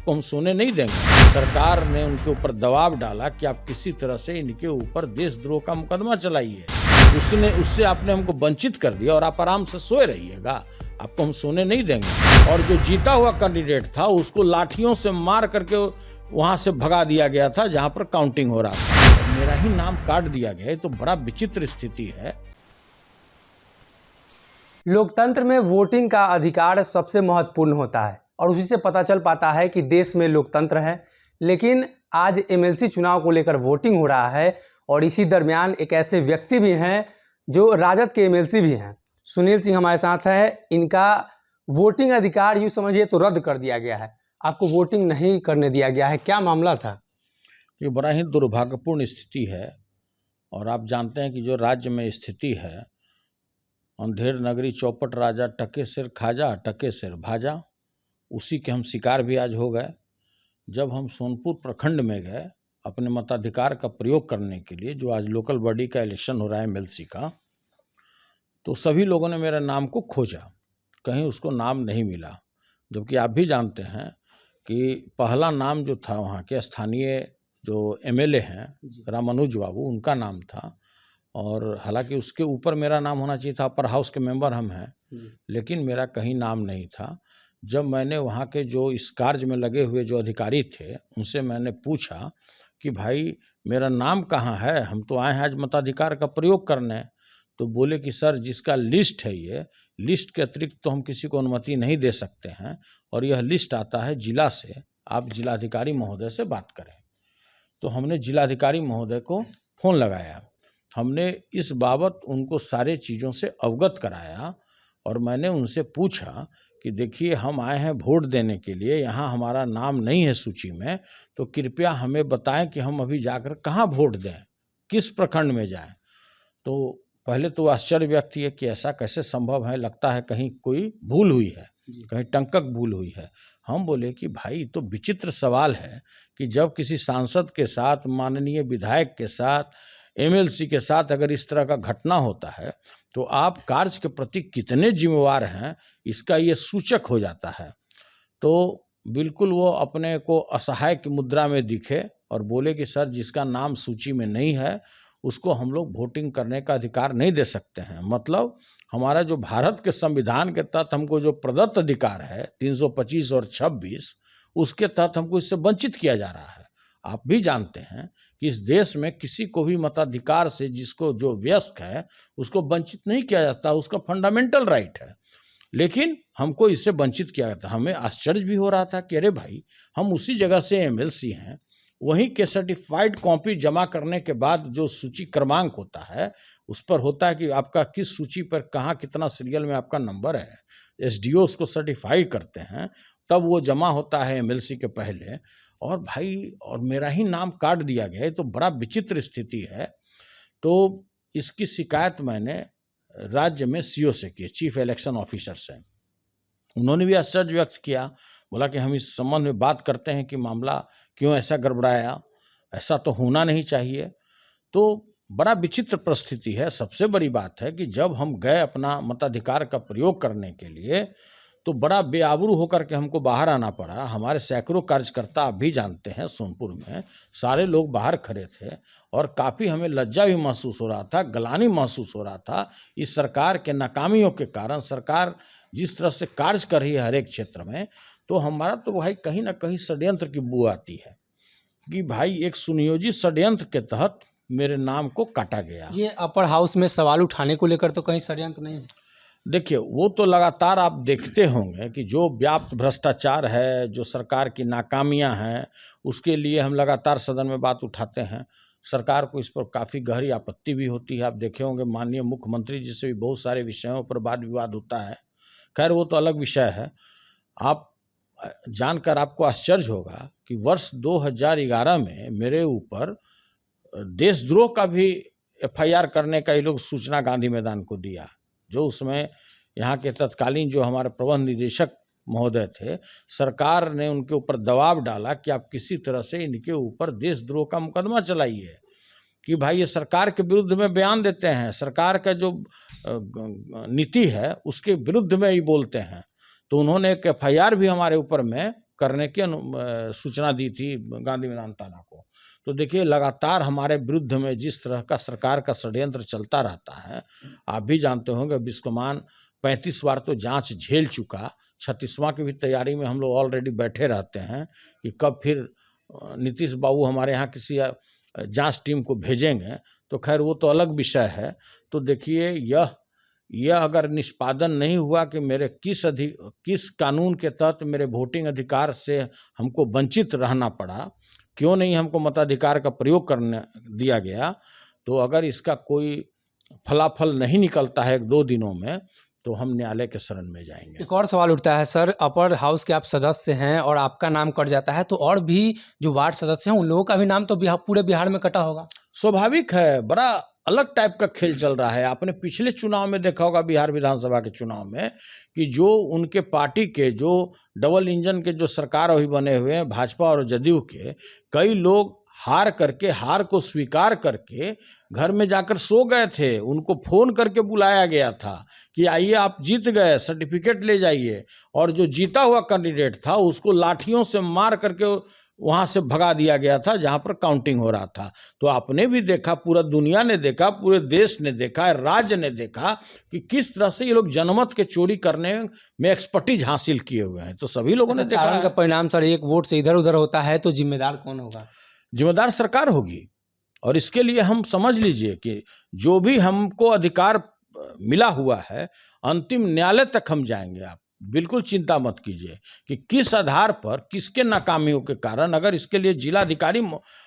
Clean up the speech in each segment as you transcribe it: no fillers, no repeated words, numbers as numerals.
आपको हम सोने नहीं देंगे। सरकार ने उनके ऊपर दबाव डाला कि आप किसी तरह से इनके ऊपर देशद्रोह का मुकदमा चलाइए। उससे आपने हमको वंचित कर दिया और आप आराम से सोए रहिएगा, आपको हम सोने नहीं देंगे। और जो जीता हुआ कैंडिडेट था उसको लाठियों से मार करके वहां से भगा दिया गया था जहां पर काउंटिंग हो रहा था। मेरा ही नाम काट दिया गया, तो बड़ा विचित्र स्थिति है। लोकतंत्र में वोटिंग का अधिकार सबसे महत्वपूर्ण होता है और उसी से पता चल पाता है कि देश में लोकतंत्र है। लेकिन आज एमएलसी चुनाव को लेकर वोटिंग हो रहा है और इसी दरमियान एक ऐसे व्यक्ति भी हैं जो राजद के एमएलसी भी हैं। सुनील सिंह हमारे साथ है। इनका वोटिंग अधिकार यूँ समझिए तो रद्द कर दिया गया है, आपको वोटिंग नहीं करने दिया गया है, क्या मामला था? ये बड़ा ही दुर्भाग्यपूर्ण स्थिति है और आप जानते हैं कि जो राज्य में स्थिति है, अंधेर नगरी चौपट राजा, टके सिर खाजा टके सिर भाजा, उसी के हम शिकार भी आज हो गए। जब हम सोनपुर प्रखंड में गए अपने मताधिकार का प्रयोग करने के लिए, जो आज लोकल बॉडी का इलेक्शन हो रहा है एमएलसी का, तो सभी लोगों ने मेरे नाम को खोजा, कहीं उसको नाम नहीं मिला। जबकि आप भी जानते हैं कि पहला नाम जो था वहाँ के स्थानीय जो एमएलए हैं रामानुज बाबू, उनका नाम था। और हालांकि उसके ऊपर मेरा नाम होना चाहिए था, अपर हाउस के मेंबर हम हैं, लेकिन मेरा कहीं नाम नहीं था। जब मैंने वहाँ के जो इस कार्य में लगे हुए जो अधिकारी थे उनसे मैंने पूछा कि भाई मेरा नाम कहाँ है, हम तो आए हैं आज मताधिकार का प्रयोग करने। तो बोले कि सर जिसका लिस्ट है, ये लिस्ट के अतिरिक्त तो हम किसी को अनुमति नहीं दे सकते हैं और यह लिस्ट आता है जिला से, आप जिलाधिकारी महोदय से बात करें। तो हमने जिलाधिकारी महोदय को फ़ोन लगाया, हमने इस बाबत उनको सारे चीज़ों से अवगत कराया और मैंने उनसे पूछा कि देखिए हम आए हैं वोट देने के लिए, यहाँ हमारा नाम नहीं है सूची में, तो कृपया हमें बताएं कि हम अभी जाकर कहाँ वोट दें, किस प्रखंड में जाएं। तो पहले तो आश्चर्य व्यक्त किया कि ऐसा कैसे संभव है, लगता है कहीं कोई भूल हुई है, कहीं टंकक भूल हुई है। हम बोले कि भाई तो विचित्र सवाल है कि जब किसी सांसद के साथ, माननीय विधायक के साथ, एमएलसी के साथ अगर इस तरह का घटना होता है तो आप कार्य के प्रति कितने जिम्मेवार हैं, इसका ये सूचक हो जाता है। तो बिल्कुल वो अपने को असहाय की मुद्रा में दिखे और बोले कि सर जिसका नाम सूची में नहीं है उसको हम लोग वोटिंग करने का अधिकार नहीं दे सकते हैं। मतलब हमारा जो भारत के संविधान के तहत हमको जो प्रदत्त अधिकार है 325 और 26, उसके तहत हमको इससे वंचित किया जा रहा है। आप भी जानते हैं कि इस देश में किसी को भी मताधिकार से, जिसको जो वयस्क है उसको वंचित नहीं किया जाता, उसका फंडामेंटल राइट है, लेकिन हमको इससे वंचित किया जाता। हमें आश्चर्य भी हो रहा था कि अरे भाई हम उसी जगह से एमएलसी हैं, वहीं के सर्टिफाइड कॉपी जमा करने के बाद जो सूची क्रमांक होता है उस पर होता है कि आपका किस सूची पर कहाँ कितना सीरियल में आपका नंबर है, एसडीओ उसको सर्टिफाई करते हैं, तब वो जमा होता है एमएलसी के पहले। और भाई और मेरा ही नाम काट दिया गया, तो बड़ा विचित्र स्थिति है। तो इसकी शिकायत मैंने राज्य में सीओ से की, चीफ इलेक्शन ऑफिसर से। उन्होंने भी आश्चर्य व्यक्त किया, बोला कि हम इस संबंध में बात करते हैं कि मामला क्यों ऐसा गड़बड़ाया, ऐसा तो होना नहीं चाहिए। तो बड़ा विचित्र परिस्थिति है। सबसे बड़ी बात है कि जब हम गए अपना मताधिकार का प्रयोग करने के लिए तो बड़ा बेआबरू होकर के हमको बाहर आना पड़ा। हमारे सैकड़ों कार्यकर्ता आप भी जानते हैं, सोनपुर में सारे लोग बाहर खड़े थे और काफ़ी हमें लज्जा भी महसूस हो रहा था, ग्लानि महसूस हो रहा था इस सरकार के नाकामियों के कारण। सरकार जिस तरह से कार्य कर रही है हर एक क्षेत्र में, तो हमारा तो भाई कहीं ना कहीं षड्यंत्र की बू आती है कि भाई एक सुनियोजित षड्यंत्र के तहत मेरे नाम को काटा गया। ये अपर हाउस में सवाल उठाने को लेकर तो कहीं षड्यंत्र नहीं है? देखिए वो तो लगातार आप देखते होंगे कि जो व्याप्त भ्रष्टाचार है, जो सरकार की नाकामियां हैं, उसके लिए हम लगातार सदन में बात उठाते हैं। सरकार को इस पर काफ़ी गहरी आपत्ति भी होती है। आप देखे होंगे माननीय मुख्यमंत्री जी से भी बहुत सारे विषयों पर वाद विवाद होता है। खैर वो तो अलग विषय है। आप जानकर आपको आश्चर्य होगा कि वर्ष 2011 में मेरे ऊपर देशद्रोह का भी एफआईआर करने का ये लोग सूचना गांधी मैदान को दिया। जो उसमें यहाँ के तत्कालीन जो हमारे प्रबंध निदेशक महोदय थे, सरकार ने उनके ऊपर दबाव डाला कि आप किसी तरह से इनके ऊपर देशद्रोह का मुकदमा चलाइए, कि भाई ये सरकार के विरुद्ध में बयान देते हैं, सरकार का जो नीति है उसके विरुद्ध में ही बोलते हैं। तो उन्होंने एक एफआईआर भी हमारे ऊपर में करने की सूचना दी थी गांधी मैदान थाना को। तो देखिए लगातार हमारे विरुद्ध में जिस तरह का सरकार का षड्यंत्र चलता रहता है, आप भी जानते होंगे विश्वमान 35 बार तो जांच झेल चुका, 36वां की भी तैयारी में हम लोग ऑलरेडी बैठे रहते हैं कि कब फिर नीतीश बाबू हमारे यहाँ किसी जांच टीम को भेजेंगे। तो खैर वो तो अलग विषय है। तो देखिए यह अगर निष्पादन नहीं हुआ कि मेरे किस कानून के तहत मेरे वोटिंग अधिकार से हमको वंचित रहना पड़ा, क्यों नहीं हमको मताधिकार का प्रयोग करने दिया गया, तो अगर इसका कोई फलाफल नहीं निकलता है 1-2 दिनों में तो हम न्यायालय के शरण में जाएंगे। एक और सवाल उठता है सर, अपर हाउस के आप सदस्य हैं और आपका नाम कट जाता है तो और भी जो वार्ड सदस्य हैं उन लोगों का भी नाम तो पूरे बिहार में कटा होगा। स्वाभाविक है, बड़ा अलग टाइप का खेल चल रहा है। आपने पिछले चुनाव में देखा होगा, बिहार विधानसभा के चुनाव में, कि जो उनके पार्टी के जो डबल इंजन के जो सरकार अभी बने हुए हैं भाजपा और जदयू के, कई लोग हार को स्वीकार करके घर में जाकर सो गए थे। उनको फोन करके बुलाया गया था कि आइए आप जीत गए, सर्टिफिकेट ले जाइए, और जो जीता हुआ कैंडिडेट था उसको लाठियों से मार करके वहाँ से भगा दिया गया था जहाँ पर काउंटिंग हो रहा था। तो आपने भी देखा, पूरा दुनिया ने देखा, पूरे देश ने देखा, राज्य ने देखा कि किस तरह से ये लोग जनमत के चोरी करने में एक्सपर्टीज हासिल किए हुए हैं। तो सभी लोगों ने देखा। सारण का परिणाम सर एक वोट से इधर उधर होता है तो जिम्मेदार कौन होगा? जिम्मेदार सरकार होगी, और इसके लिए हम समझ लीजिए कि जो भी हमको अधिकार मिला हुआ है अंतिम न्यायालय तक हम जाएंगे। आप बिल्कुल चिंता मत कीजिए कि किस आधार पर, किसके नाकामियों के कारण, अगर इसके लिए जिलाधिकारी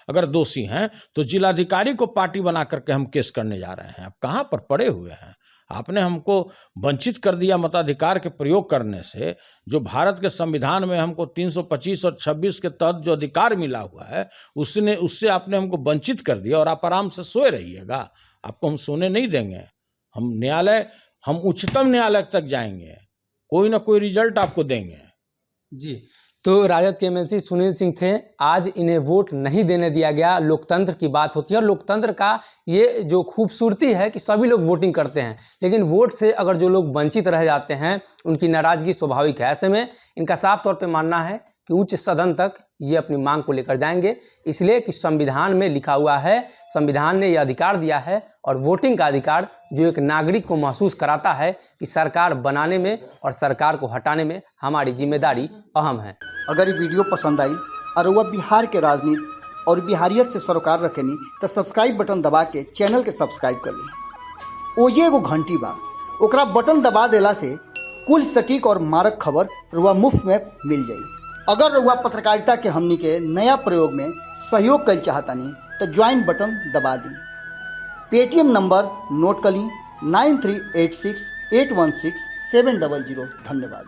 अगर दोषी हैं तो जिलाधिकारी को पार्टी बना करके हम केस करने जा रहे हैं। आप कहाँ पर पड़े हुए हैं? आपने हमको वंचित कर दिया मताधिकार के प्रयोग करने से। जो भारत के संविधान में हमको 325 और 26 के तहत जो अधिकार मिला हुआ है उससे आपने हमको वंचित कर दिया, और आप आराम से सोए रहिएगा। आपको हम सोने नहीं देंगे। हम उच्चतम न्यायालय तक जाएंगे, कोई ना कोई रिजल्ट आपको देंगे। जी, तो राजद के एमएलसी सुनील सिंह थे, आज इन्हें वोट नहीं देने दिया गया। लोकतंत्र की बात होती है और लोकतंत्र का ये जो खूबसूरती है कि सभी लोग वोटिंग करते हैं, लेकिन वोट से अगर जो लोग वंचित रह जाते हैं उनकी नाराजगी स्वाभाविक है। ऐसे में इनका साफ तौर पे मानना है कि उच्च सदन तक ये अपनी मांग को लेकर जाएंगे, इसलिए कि संविधान में लिखा हुआ है, संविधान ने यह अधिकार दिया है, और वोटिंग का अधिकार जो एक नागरिक को महसूस कराता है कि सरकार बनाने में और सरकार को हटाने में हमारी जिम्मेदारी अहम है। अगर ये वीडियो पसंद आई और वह बिहार के राजनीति और बिहारियत से सरोकार रखेनी तो सब्सक्राइब बटन दबा के चैनल के सब्सक्राइब कर ली। ओजे एगो घंटी बा, ओकरा बटन दबा देला से कुल सटीक और मारक खबर रुआ मुफ्त में मिल जाई। अगर रुआ पत्रकारिता के हमनी के नया प्रयोग में सहयोग कर चाहतानी तो ज्वाइन बटन दबा दी। पेटीएम नंबर नोट कर ली 9386816700। धन्यवाद।